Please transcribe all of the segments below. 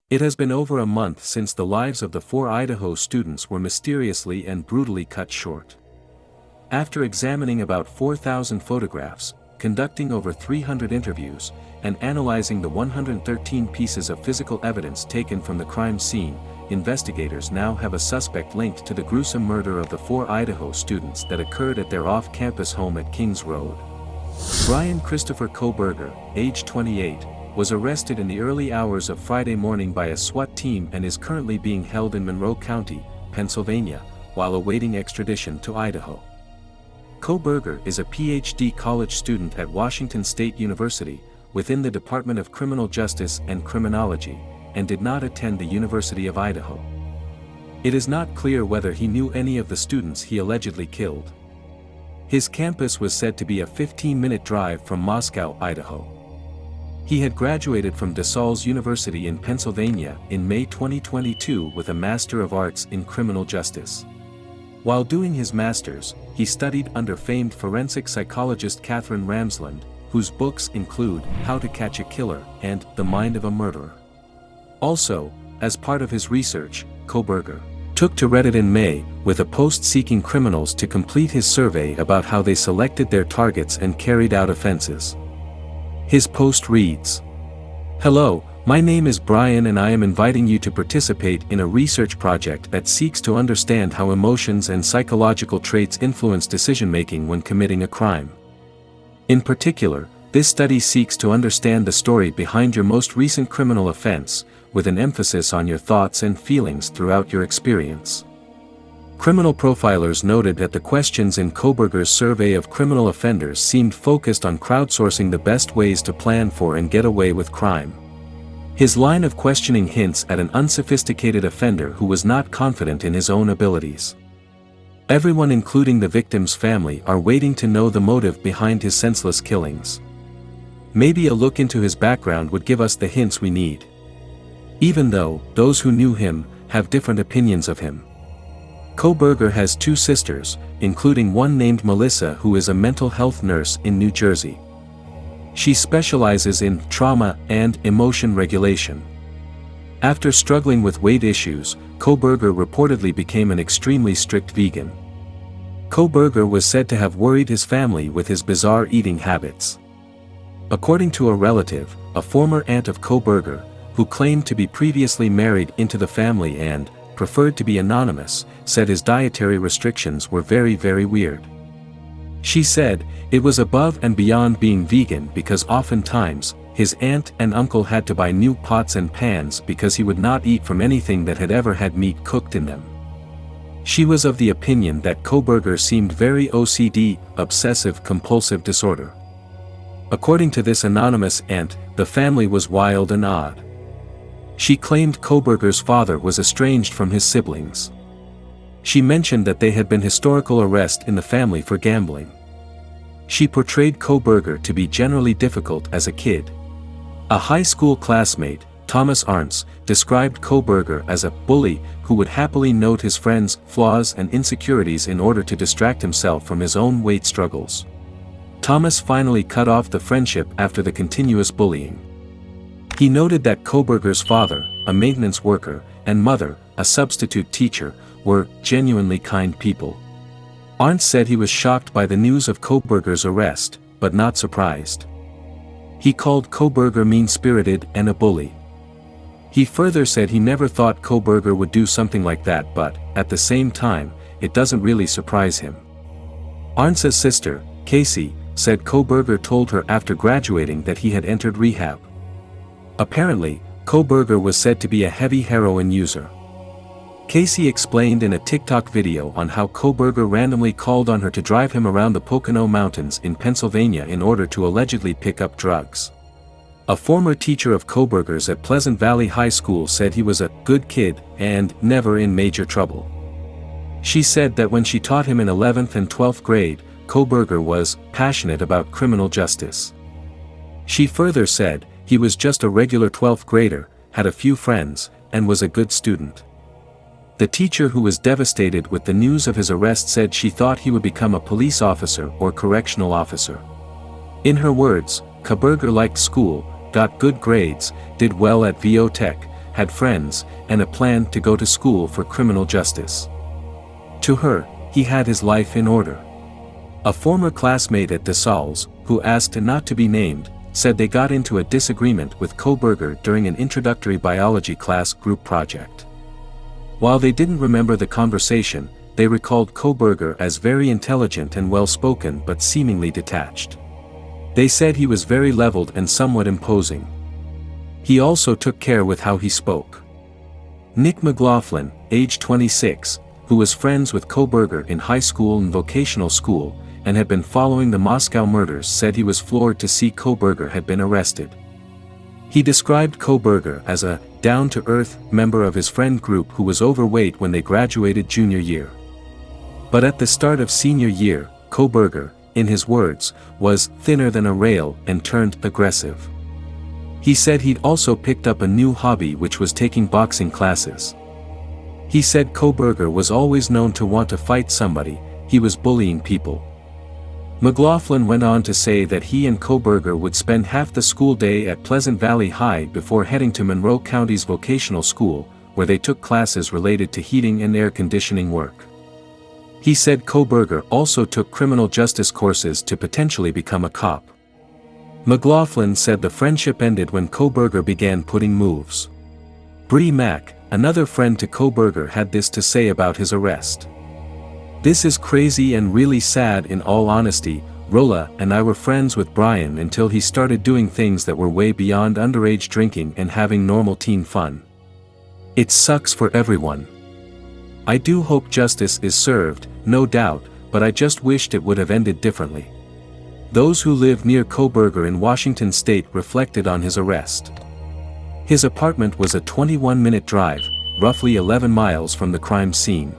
It has been over a month since the lives of the 4 Idaho students were mysteriously and brutally cut short. After examining about 4,000 photographs, conducting over 300 interviews, and analyzing the 113 pieces of physical evidence taken from the crime scene, investigators now have a suspect linked to the gruesome murder of the 4 Idaho students that occurred at their off-campus home at Kings Road. Bryan Christopher Kohberger, age 28, was arrested in the early hours of Friday morning by a SWAT team and is currently being held in Monroe County, Pennsylvania, while awaiting extradition to Idaho. Kohberger is a PhD college student at Washington State University, within the Department of Criminal Justice and Criminology, and did not attend the University of Idaho. It is not clear whether he knew any of the students he allegedly killed. His campus was said to be a 15-minute drive from Moscow, Idaho. He had graduated from DeSales University in Pennsylvania in May 2022 with a Master of Arts in Criminal Justice. While doing his master's, he studied under famed forensic psychologist Katherine Ramsland, whose books include How to Catch a Killer and The Mind of a Murderer. Also, as part of his research, Kohberger took to Reddit in May with a post seeking criminals to complete his survey about how they selected their targets and carried out offenses. His post reads, "Hello, my name is Bryan and I am inviting you to participate in a research project that seeks to understand how emotions and psychological traits influence decision-making when committing a crime. In particular, this study seeks to understand the story behind your most recent criminal offense, with an emphasis on your thoughts and feelings throughout your experience." Criminal profilers noted that the questions in Kohberger's survey of criminal offenders seemed focused on crowdsourcing the best ways to plan for and get away with crime. His line of questioning hints at an unsophisticated offender who was not confident in his own abilities. Everyone, including the victim's family, are waiting to know the motive behind his senseless killings. Maybe a look into his background would give us the hints we need. Even though those who knew him have different opinions of him. Kohberger has 2 sisters, including one named Melissa who is a mental health nurse in New Jersey. She specializes in trauma and emotion regulation. After struggling with weight issues, Kohberger reportedly became an extremely strict vegan. Kohberger was said to have worried his family with his bizarre eating habits. According to a relative, a former aunt of Kohberger, who claimed to be previously married into the family and preferred to be anonymous, said his dietary restrictions were very weird. She said, it was above and beyond being vegan because oftentimes, his aunt and uncle had to buy new pots and pans because he would not eat from anything that had ever had meat cooked in them. She was of the opinion that Kohberger seemed very OCD, obsessive-compulsive disorder. According to this anonymous aunt, the family was wild and odd. She claimed Kohberger's father was estranged from his siblings. She mentioned that they had been historical arrests in the family for gambling. She portrayed Kohberger to be generally difficult as a kid. A high school classmate, Thomas Arntz, described Kohberger as a bully who would happily note his friends' flaws and insecurities in order to distract himself from his own weight struggles. Thomas finally cut off the friendship after the continuous bullying. He noted that Kohberger's father, a maintenance worker, and mother, a substitute teacher, were genuinely kind people. Arntz said he was shocked by the news of Kohberger's arrest, but not surprised. He called Kohberger mean-spirited and a bully. He further said he never thought Kohberger would do something like that, but, at the same time, it doesn't really surprise him. Arntz's sister, Casey, said Kohberger told her after graduating that he had entered rehab. Apparently, Kohberger was said to be a heavy heroin user. Casey explained in a TikTok video on how Kohberger randomly called on her to drive him around the Pocono Mountains in Pennsylvania in order to allegedly pick up drugs. A former teacher of Kohberger's at Pleasant Valley High School said he was a good kid and never in major trouble. She said that when she taught him in 11th and 12th grade, Kohberger was passionate about criminal justice. She further said, he was just a regular 12th grader, had a few friends, and was a good student. The teacher, who was devastated with the news of his arrest, said she thought he would become a police officer or correctional officer. In her words, Kohberger liked school, got good grades, did well at VO Tech, had friends, and a plan to go to school for criminal justice. To her, he had his life in order. A former classmate at DeSales, who asked not to be named, said they got into a disagreement with Kohberger during an introductory biology class group project. While they didn't remember the conversation, they recalled Kohberger as very intelligent and well-spoken but seemingly detached. They said he was very leveled and somewhat imposing. He also took care with how he spoke. Nick McLaughlin, age 26, who was friends with Kohberger in high school and vocational school, and had been following the Moscow murders, said he was floored to see Kohberger had been arrested. He described Kohberger as a down-to-earth member of his friend group who was overweight when they graduated junior year. But at the start of senior year, Kohberger, in his words, was thinner than a rail and turned aggressive. He said he'd also picked up a new hobby, which was taking boxing classes. He said Kohberger was always known to want to fight somebody, he was bullying people. McLaughlin went on to say that he and Kohberger would spend half the school day at Pleasant Valley High before heading to Monroe County's vocational school, where they took classes related to heating and air conditioning work. He said Kohberger also took criminal justice courses to potentially become a cop. McLaughlin said the friendship ended when Kohberger began putting moves. Bree Mack, another friend to Kohberger, had this to say about his arrest. "This is crazy and really sad. In all honesty, Rolla and I were friends with Bryan until he started doing things that were way beyond underage drinking and having normal teen fun. It sucks for everyone. I do hope justice is served, no doubt, but I just wished it would have ended differently." Those who live near Kohberger in Washington state reflected on his arrest. His apartment was a 21-minute drive, roughly 11 miles from the crime scene.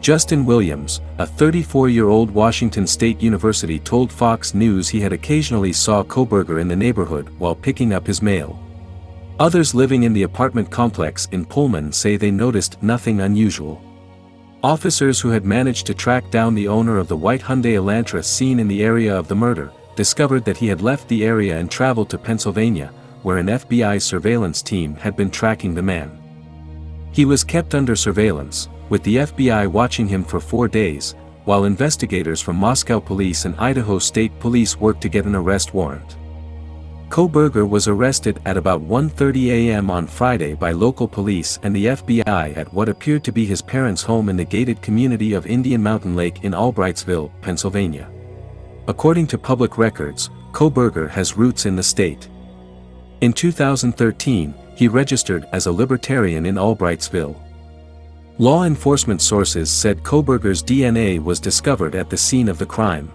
Justin Williams, a 34-year-old Washington State University, told Fox News he had occasionally saw Kohberger in the neighborhood while picking up his mail. Others living in the apartment complex in Pullman say they noticed nothing unusual. Officers who had managed to track down the owner of the white Hyundai Elantra seen in the area of the murder, discovered that he had left the area and traveled to Pennsylvania, where an FBI surveillance team had been tracking the man. He was kept under surveillance, with the FBI watching him for 4 days, while investigators from Moscow Police and Idaho State Police worked to get an arrest warrant. Kohberger was arrested at about 1:30 a.m. on Friday by local police and the FBI at what appeared to be his parents' home in the gated community of Indian Mountain Lake in Albrightsville, Pennsylvania. According to public records, Kohberger has roots in the state. In 2013, he registered as a libertarian in Albrightsville. Law enforcement sources said Kohberger's DNA was discovered at the scene of the crime.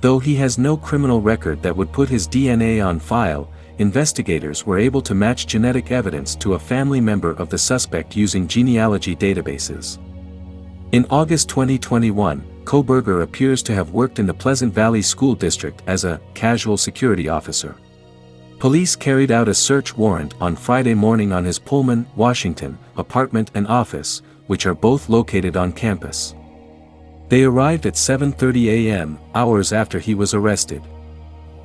Though he has no criminal record that would put his DNA on file, investigators were able to match genetic evidence to a family member of the suspect using genealogy databases. In August 2021, Kohberger appears to have worked in the Pleasant Valley School District as a casual security officer. Police carried out a search warrant on Friday morning on his Pullman, Washington, apartment and office, which are both located on campus. They arrived at 7:30 a.m., hours after he was arrested.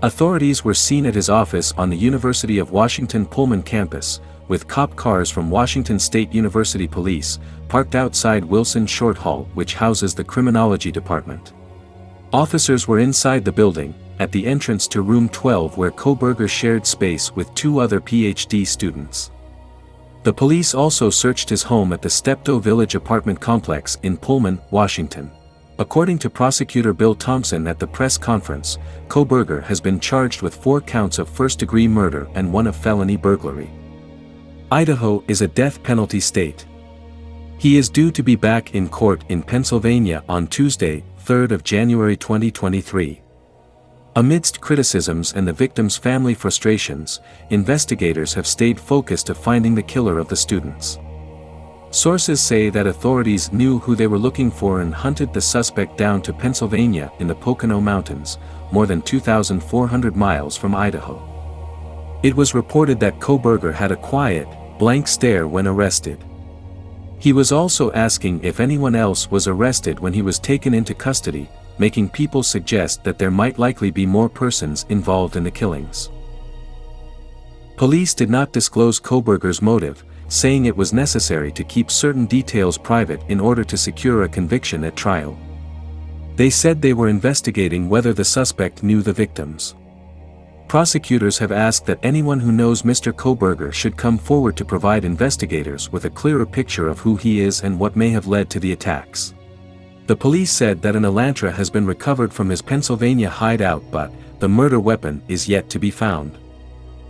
Authorities were seen at his office on the University of Washington Pullman campus, with cop cars from Washington State University Police, parked outside Wilson Short Hall, which houses the Criminology department. Officers were inside the building, at the entrance to room 12 where Kohberger shared space with 2 other PhD students. The police also searched his home at the Steptoe Village apartment complex in Pullman, Washington. According to prosecutor Bill Thompson at the press conference, Kohberger has been charged with 4 counts of first-degree murder and 1 of felony burglary. Idaho is a death penalty state. He is due to be back in court in Pennsylvania on Tuesday, 3rd of January 2023. Amidst criticisms and the victim's family frustrations, investigators have stayed focused to finding the killer of the students. Sources say that authorities knew who they were looking for and hunted the suspect down to Pennsylvania in the Pocono Mountains, more than 2,400 miles from Idaho. It was reported that Kohberger had a quiet, blank stare when arrested. He was also asking if anyone else was arrested when he was taken into custody, making people suggest that there might likely be more persons involved in the killings. Police did not disclose Kohberger's motive, saying it was necessary to keep certain details private in order to secure a conviction at trial. They said they were investigating whether the suspect knew the victims. Prosecutors have asked that anyone who knows Mr. Kohberger should come forward to provide investigators with a clearer picture of who he is and what may have led to the attacks. The police said that an Elantra has been recovered from his Pennsylvania hideout, but the murder weapon is yet to be found.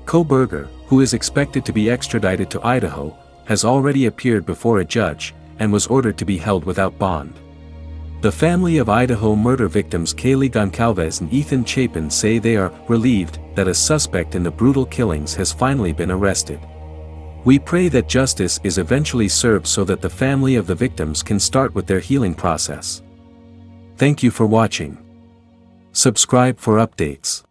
Kohberger, who is expected to be extradited to Idaho, has already appeared before a judge and was ordered to be held without bond. The family of Idaho murder victims Kaylee Goncalves and Ethan Chapin say they are relieved that a suspect in the brutal killings has finally been arrested. We pray that justice is eventually served so that the family of the victims can start with their healing process. Thank you for watching. Subscribe for updates.